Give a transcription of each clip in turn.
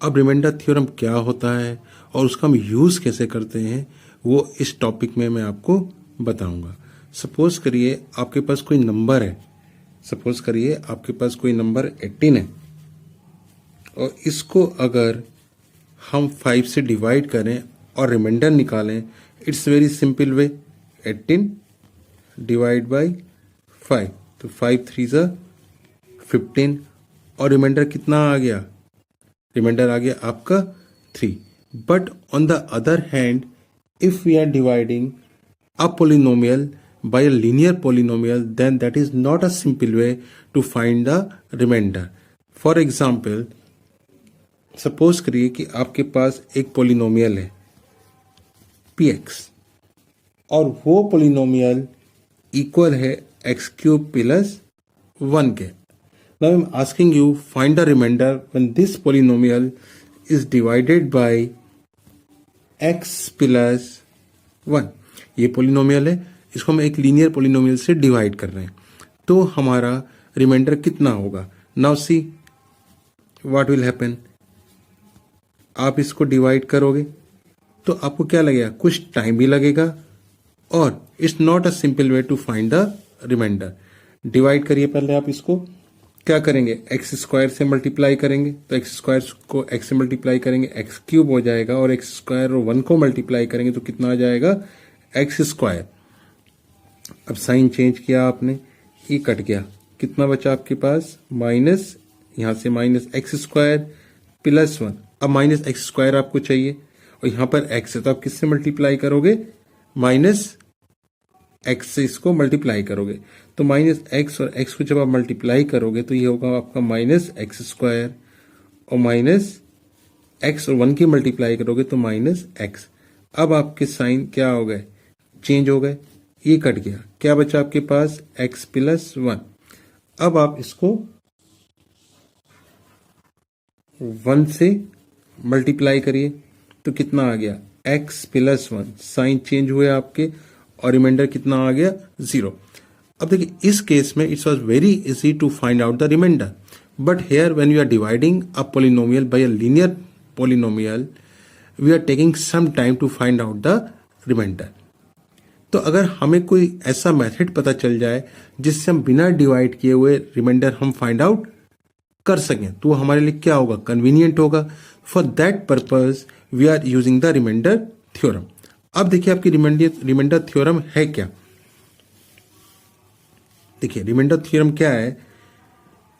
अब reminder theorem क्या होता है और उसका हम यूज़ कैसे करते हैं वो इस टॉपिक में मैं आपको बताऊंगा। सपोज करिए आपके पास कोई नंबर है, सपोज करिए आपके पास कोई नंबर 18 है और इसको अगर हम 5 से डिवाइड करें और रिमाइंडर निकालें, it's very simple way. 18 divide by 5, तो 5 3 ज़ा 15 और रिमाइंडर कितना आ गया? रिमाइंडर आ गया आपका 3। But on the other hand, if we are dividing a polynomial by a linear polynomial, then that is not a simple way to find the remainder. For example, suppose करिए कि आपके पास एक polynomial है px और वो polynomial equal है x cube plus 1 के। Now I am asking you find the remainder when this polynomial is divided by x plus 1। ये पोलिनोमियल है, इसको हम एक लीनियर पोलिनोमियल से डिवाइड कर रहे हैं, तो हमारा रिमाइंडर कितना होगा? Now see what will happen. आप इसको डिवाइड करोगे तो आपको क्या लगेगा? कुछ टाइम भी लगेगा और it's not a simple way to find the remainder. Divide करिए पहले आप इसको, क्या करेंगे? एक्स स्क्वायर से मल्टीप्लाई करेंगे, तो एक्स स्क्वायर को एक्स से मल्टीप्लाई करेंगे एक्स क्यूब हो जाएगा, और एक्स स्क्वायर और 1 को मल्टीप्लाई करेंगे तो कितना आ जाएगा? X square. अब साइन चेंज किया आपने, ये कट गया, कितना बचा आपके पास? माइनस, यहां से माइनस एक्स स्क्वायर प्लस 1। अब माइनस एक्स स्क्वायर आपको चाहिए और यहां पर एक्स है, तो आप किससे मल्टीप्लाई करोगे? माइनस एक्स से इसको मल्टीप्लाई करोगे, तो माइनस एक्स और एक्स को जब आप मल्टीप्लाई करोगे तो ये होगा आपका माइनस एक्स स्क्वायर, और माइनस एक्स और 1 की मल्टीप्लाई करोगे तो माइनस एक्स। अब आपके साइन क्या हो गए? चेंज हो गए, ये कट गया, क्या बचा आपके पास? x plus 1। अब आप इसको 1 से मल्टीप्लाई करिए तो कितना आ गया? x plus 1। साइन चेंज हुए आपके और रिमाइंडर कितना आ गया? 0। अब देखिए इस केस में it's was very easy to find out the remainder, but here when you are dividing a polynomial by a linear polynomial, we are taking some time to find out the remainder. तो अगर हमें कोई ऐसा method पता चल जाए जिससे हम बिना डिवाइड किए हुए रिमाइंडर हम फाइंड आउट कर सकें, तो वो हमारे लिए क्या होगा? कन्वीनियंट होगा। For that purpose we are using the remainder theorem. अब देखिए आपकी रिमाइंडर थ्योरम है क्या? देखिए रिमाइंडर थ्योरम क्या है?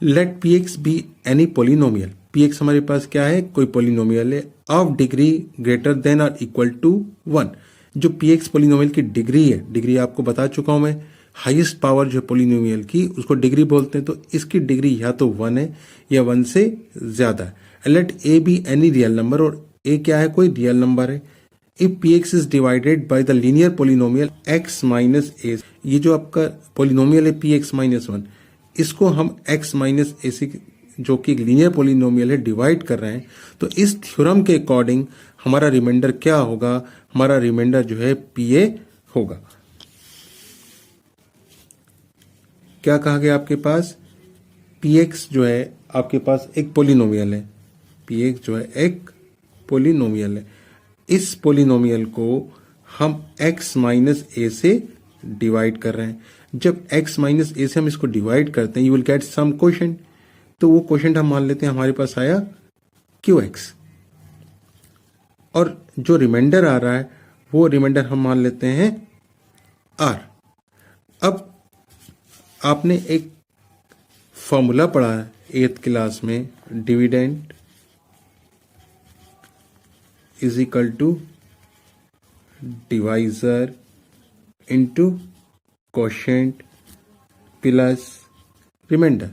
Let P X be any polynomial. P X हमारे पास क्या है? कोई पोलिनोमियल है ऑफ डिग्री ग्रेटर देन और इक्वल टू 1। जो पी एक्स पोलिनोमियल की डिग्री है, डिग्री आपको बता चुका हूं मैं, हाईएस्ट पावर जो पोलिनोमियल की उसको डिग्री बोलते हैं, तो इसकी डिग्री या तो 1 है या 1 से ज्यादा है। Let A be any real number, और ए क्या है? कोई रियल नंबर है। If P X is divided by the linear polynomial X minus A, ये जो आपका पोलिनोमियल है पी एक्स माइनस 1, इसको हम एक्स माइनस ए से, जो कि लीनियर पोलिनोमियल है, डिवाइड कर रहे हैं, तो इस थ्योरम के अकॉर्डिंग हमारा रिमाइंडर क्या होगा? हमारा रिमाइंडर जो है पी ए होगा। क्या कहा गया आपके पास? पी एक्स जो है आपके पास एक पोलिनोमियल है, पी एक्स जो है एक पोलिनोमियल है। इस पोलिनोमियल को हम x माइनस ए से डिवाइड कर रहे हैं। जब x माइनस ए से हम इसको डिवाइड करते हैं, you will get some quotient, तो वो क्वोशेंट हम मान लेते हैं हमारे पास आया QX, और जो रिमाइंडर आ रहा है वो रिमाइंडर हम मान लेते हैं R। अब आपने एक फॉर्मूला पढ़ा है 8th क्लास में, dividend is equal to divisor into quotient plus remainder.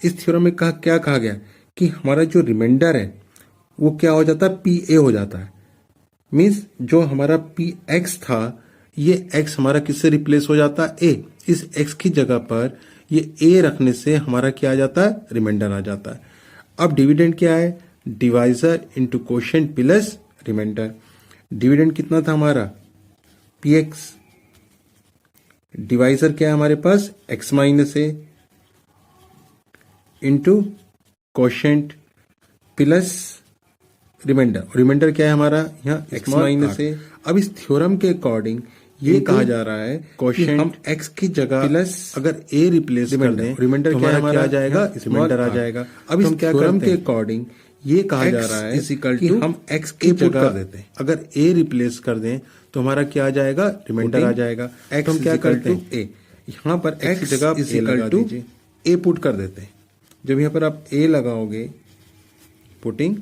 इस थ्योरम में क्या कहा गया कि हमारा जो रिमाइंडर है वो क्या हो जाता है? पी ए हो जाता है। मीन्स जो हमारा पी एक्स था, ये एक्स हमारा किससे रिप्लेस हो जाता है? ए। इस एक्स की जगह पर ये ए रखने से हमारा क्या आ जाता है? रिमाइंडर आ जाता है। अब डिविडेंड क्या है? Divisor into quotient plus remainder. Dividend कितना था हमारा? P X. डिवाइजर क्या है हमारे पास? X minus A into quotient plus remainder क्या है हमारा, यहाँ x माइनस है। अब इस थ्योरम के अकॉर्डिंग ये कहा जा रहा है कि हम x की जगह प्लस अगर a रिप्लेस कर दें, रिमाइंडर क्या हमारा आ जाएगा, रिमाइंडर आ जाएगा। अब इस थ्योरम के अकॉर्डिंग ये कहा जा रहा है कि हम x की जगह देते हैं, अगर a रिप्लेस कर दें तो हमारा क्या आ जाएगा, रिमाइंडर आ जाएगा। x हम क्या करते हैं, a, यहाँ पर x की जगह a लगा दीजिए, a पुट कर देते हैं। जब यहाँ पर आप a लगाओगे, putting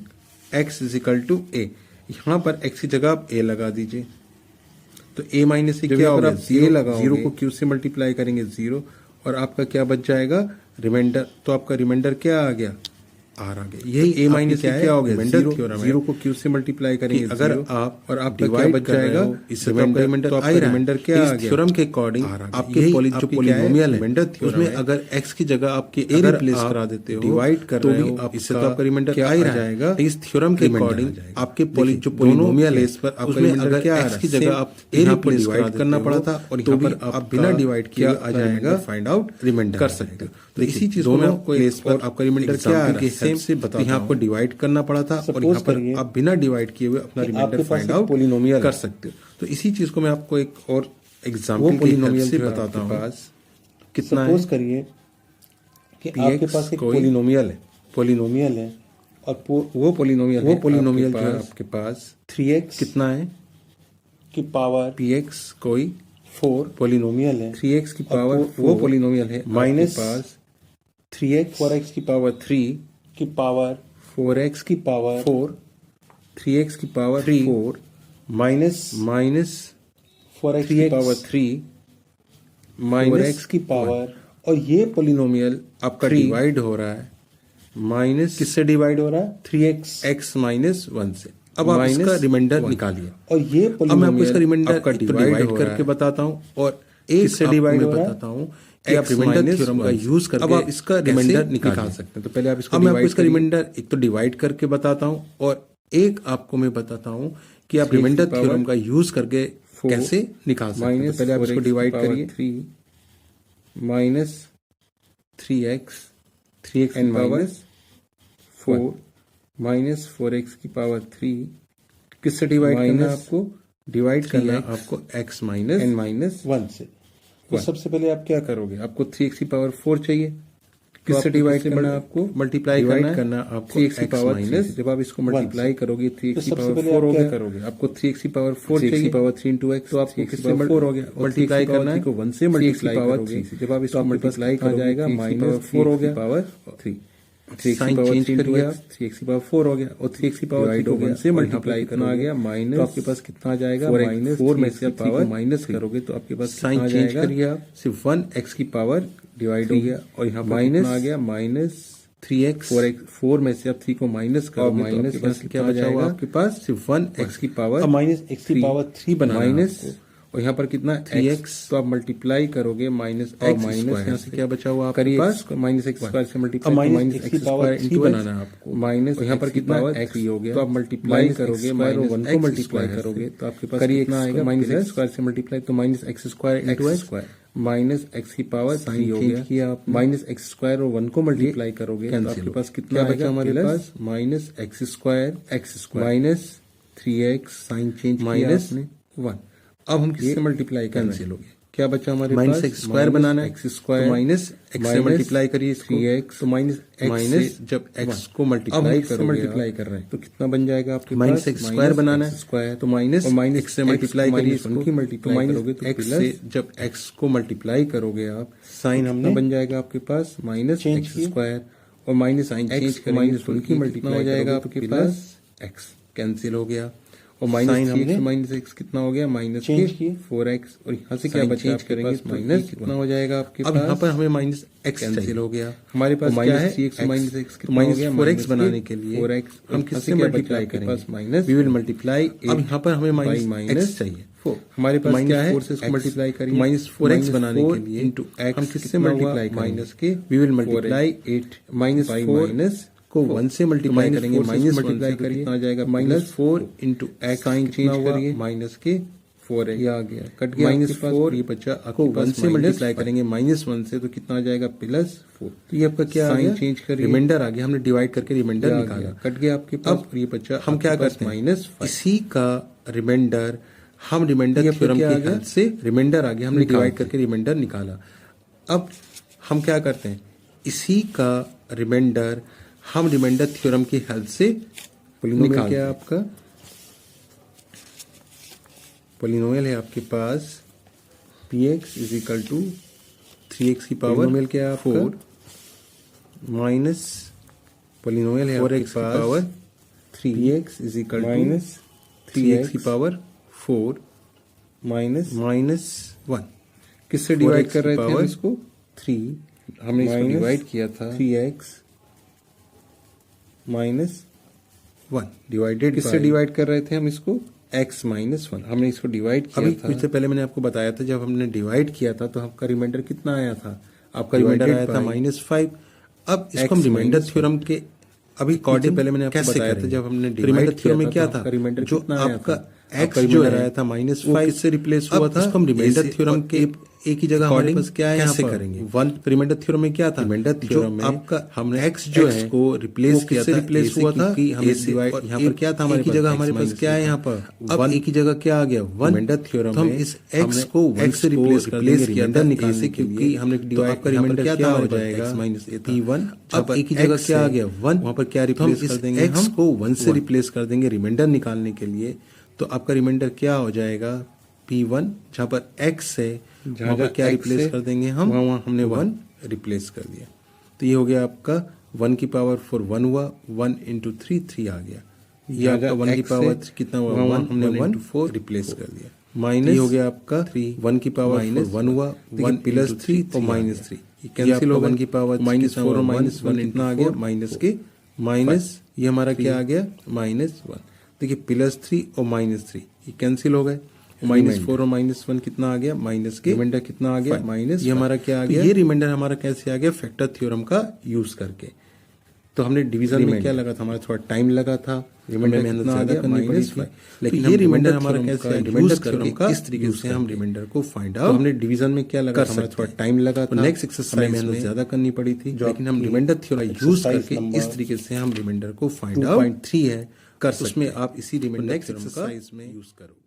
x is equal to a, यहाँ पर x की जगह आप a लगा दीजिए, तो a माइनस से क्या होगा, a लगाओगे, जीरो को q से मल्टीप्लाई करेंगे 0, और आपका क्या बच जाएगा, रिमाइंडर। तो आपका रिमाइंडर क्या आ गया, आर आ गया। यही a माइनस से क्या हो गया, रिमाइंडर। जीरो को q से मल्टीप्लाई करेंगे अगर आप, और आपका क्या बच जाएगा, इससे रिमाइंडर। तो आपका रिमाइंडर क्या आ गया, थ्योरम के अकॉर्डिंग आपके जो पॉलिनोमियल है उसमें अगर x की जगह आपके a रिप्लेस करा देते हो, डिवाइड कर रहे हो, इससे तो आपका रिमाइंडर क्या आ जाएगा। इस थ्योरम के अकॉर्डिंग आपके जो पॉलिनोमियल है पर उसमें अगर x की जगह आप a रिप्लेस डिवाइड करना पड़ा था, और यहाँ पर आप बिना डिवाइड किया आ जाएगा, फाइंड आउट रिमाइंडर कर सकते हो। तो इसी चीज को आपको प्लेस पर आपका रिमाइंडर क्या आ रहा है से बताता हूं। यहाँ आपको डिवाइड करना पड़ा था, और यहाँ पर आप बिना डिवाइड किए हुए अपना रिमाइंडर फाइंड आउट पॉलिनोमियल कर सकते हो। तो इसी चीज को मैं आपको एक और एग्जांपल पॉलिनोमियल से बताता हूँ। पास कितना है, सपोज करिए कि आपके पास एक पॉलिनोमियल है, और वो पॉलिनोमियल जो है आपके पास 3x कितना है की पावर px कोई 4 पॉलिनोमियल है, 3x की पावर वो पॉलिनोमियल है, माइनस 3x 4x की पावर 3 की पावर 4x की पावर 4, 3x की पावर 4 माइनस 4x की पावर 3 माइनस 4x की पावर, और ये पॉलिनोमियल आपका डिवाइड हो रहा है माइनस, किससे डिवाइड हो रहा है, 3x माइनस 1 से। अब आप इसका रिमाइंडर निकालिए, और ये अब मैं आपको इसका रिमाइंडर डिवाइड करके बताता हूँ, और एक से डिवाइड बताता हूँ कि आप रिमाइंडर थ्योरम का यूज करके अब आप इसका रिमाइंडर निकाल सकते हैं। तो पहले आप इसको, मैं आपको इसका रिमाइंडर एक तो डिवाइड करके बताता हूँ, और एक आपको मैं बताता हूँ कि आप रिमाइंडर थ्योरम का यूज करके कैसे निकाल सकते हैं। तो पहले आप इसको डिवाइड करिए, 3 minus 3x and minus 4 minus 4x की पावर 3, किससे डिवाइड करना है आपको, डिवाइड करना है आपको x माइनस एन माइनस 1 से। तो सबसे पहले आप क्या करोगे, आपको 3x की पावर 4 चाहिए, किससे डिवाइड करना है आपको, मल्टीप्लाई करना है आपको 3x की पावर माइनस। जब आप इसको मल्टीप्लाई करोगे 3x की पावर 4 हो गया, करोगे आपको 3x की पावर 4 चाहिए, पावर 3 into x, तो आपको किससे 4 हो गया, मल्टीप्लाई करना है को 1 से मल्टीप्लाई पावर 3 से। जब आप इसको मल्टीप्लाई कर जाएगा माइनस 4 हो गया पावर 3, 3x की पावर 3 into x, 3x की पावर 4 हो गया, और 3x की पावर 3 को 1 से मल्टीप्लाई करना आ गया माइनस, तो आपके पास कितना आ जाएगा, माइनस 4 में से पावर माइनस करोगे तो आपके पास साइन चेंज करिए आप, सिर्फ 1x की पावर डिवाइड हो गया, और यहाँ माइनस आ गया माइनस 3x, 4 में से आप 3 को माइनस करो, माइनस क्या बचाएगा आपके पास, सिर्फ 1x की पावर माइनस x की पावर 3 बना माइनस, और यहाँ पर कितना 3x, तो आप मल्टीप्लाई करोगे माइनस और माइनस, यहाँ से क्या बचा हुआ आपके पास, माइनस एक्स स्क्वायर से multiply, minus X square into बनाना है आपको, माइनस यहाँ पर कितना x हो गया, तो आप मल्टीप्लाई करोगे माइनस 1 को मल्टीप्लाई करोगे तो आपके पास कितना आएगा, माइनस एक्स स्क्वायर से मल्टीप्लाई, तो minus X square into x square minus x की पावर 3 हो गया, माइनस एक्स स्क्वायर और 1 को मल्टीप्लाई करोगे तो आपके पास कितना बचा हमारे पास, minus X square minus 3x sign change minus 1। अब हम किससे मल्टीप्लाई कैंसिल हो गया, क्या बचा हमारे पास, माइनस एक्स स्क्वायर बनाना है, एक्स स्क्वायर माइनस एक्स से मल्टीप्लाई करिए 3x, तो माइनस माइनस जब x को मल्टीप्लाई कर रहे हैं तो कितना बन जाएगा आपके पास, माइनस एक्स स्क्वायर बनाना है स्क्वायर, तो माइनस और माइनस एक्स से मल्टीप्लाई करिए, उनकी मल्टीप्लाई करोगे तो एक्स से जब x को मल्टीप्लाई करोगे आप, साइन हमने बन जाएगा आपके पास माइनस एक्स स्क्वायर, और माइनस साइन चेंज करेंगे माइनस उनकी मल्टीप्लाई हो जाएगा आपके पास, x कैंसिल हो गया, और माइनस माइनस एक्स कितना हो गया, माइनस 4x, और यहाँ से क्या बचा करेंगे माइनस कितना हो जाएगा आपके पास, अब यहाँ पर हमें माइनस एक्स कैंसिल हो गया, हमारे पास क्या है माइनस एक्स, माइनस 4x बनाने के लिए 4x हम किससे मल्टीप्लाई करेंगे, माइनस वी विल मल्टीप्लाई, अब यहाँ पर हमें माइनस चाहिए 4, हमारे पास क्या है 4 से इसको मल्टीप्लाई करेंगे, माइनस 4x बनाने के लिए इंटू एक्स हम किससे मल्टीप्लाई माइनस के, वी विल मल्टीप्लाई 8 माइनस 4 को 1 से मल्टीप्लाई करेंगे, माइनस मल्टीप्लाई करिए कितना आ जाएगा, minus 4 into X sign change करिए माइनस के 4x ये आ गया, कट गया माइनस आपके पास, 4, ये बचा आपके पास 1 से मल्टीप्लाई करेंगे -1 से तो कितना आ जाएगा +4। तो ये आपका क्या आ गया, साइन चेंज करिए, रिमाइंडर आ गया, हमने डिवाइड करके रिमाइंडर निकाला, कट गया आपके पास। अब ये बचा, हम क्या करते हैं इसी का रिमाइंडर, हम रिमाइंडर थ्योरम की हेल्प से रिमाइंडर आ गया, हमने डिवाइड करके रिमाइंडर निकाला। अब हम क्या करते हैं इसी का रिमाइंडर हम रिमाइंडर थ्योरम की हेल्प से पोलिनोमियल क्या है आपका, पोलिनोमियल है आपके पास px is equal to 3x की पावर पोलिनोमियल क्या है 4 माइनस पोलिनोमियल है 4x की power 3 px is equal to 3x की पावर 4 माइनस 1। किससे डिवाइड कर रहे थे हम इसको, 3 हमने इसको डिवाइड किया था 3x माइनस 1 डिवाइडेड, किससे डिवाइड कर रहे थे हम इसको, x माइनस 1 हमने इसको डिवाइड किया था। कुछ से पहले मैंने आपको बताया था जब हमने डिवाइड किया था तो आपका रिमाइंडर कितना आया था, आपका रिमाइंडर आया था -5। अब इसको हम रिमाइंडर थ्योरम के अभी अकॉर्डिंग पहले मैंने आपको बताया था जब हमने रिमाइंडर थ्योरम में क्या था, रिमाइंडर जो आपका x जो आया था -5 से रिप्लेस हुआ था। इसको हम रिमाइंडर थ्योरम के एक ही जगह हमारे पास क्या है, कैसे करेंगे 1 रिमाइंडर थ्योरम में क्या था, रिमाइंडर थ्योरम में आपका हमने x जो है को रिप्लेस किया था, रिप्लेस हुआ था हमने डिवाइड, यहाँ पर क्या था हमारे जगह हमारे पास क्या है यहाँ पर, अब एक ही जगह क्या आ गया 1 रिमाइंडर थ्योरम, हम इस x को 1 से रिप्लेस किया था निकालने क्योंकि हमने डिवाइड, आपका रिमाइंडर क्या था हो जाएगा -p1। अब एक ही जगह क्या आ गया 1, वहां पर क्या रिप्लेस कर देंगे, x को 1 से रिप्लेस कर देंगे रिमाइंडर निकालने के लिए, तो आपका रिमाइंडर क्या हो जाएगा p1, जहां पर x है वहां पर क्या रिप्लेस कर देंगे हम, वहां हमने 1 रिप्लेस कर दिया, तो ये हो गया आपका 1 की पावर 4 1 हुआ, 1 इंटू 3 3 आ गया, ये आपका 1 की पावर कितना हुआ 1, हमने 1 4 रिप्लेस कर दिया, माइनस हो गया आपका 3 1 की पावर 1 हुआ, 1 प्लस 3 और -3 ये कैंसिल होगा, 1 की पावर -4 और -1 कितना आ गया माइनस के माइनस, ये हमारा क्या आ गया -1। देखिए +3 और -3 ये कैंसिल हो गए, -4 और -1 कितना आ गया माइनस के, रिमाइंडर कितना आ गया माइनस, ये हमारा क्या आ गया, ये रिमाइंडर हमारा कैसे आ गया फैक्टर थ्योरम का यूज करके। तो हमने डिवीजन में क्या लगा था, हमारा थोड़ा टाइम लगा था, रिमाइंडर मेहनत ज्यादा करनी पड़ी थी, लेकिन ये रिमाइंडर हमारा कैसे रिमाइंडर थ्योरम का इस तरीके से हम रिमाइंडर को फाइंड आउट, हमने डिवीजन में क्या लगा था, हमारा थोड़ा टाइम लगा था, नेक्स्ट एक्सरसाइज में मेहनत ज्यादा करनी पड़ी थी, लेकिन हम रिमाइंडर थ्योरम यूज करके इस तरीके से हम रिमाइंडर को फाइंड आउट 2.3 है कर सकते हैं, उसमें आप इसी रिमाइंडर नेक्स्ट एक्सरसाइज में यूज करो।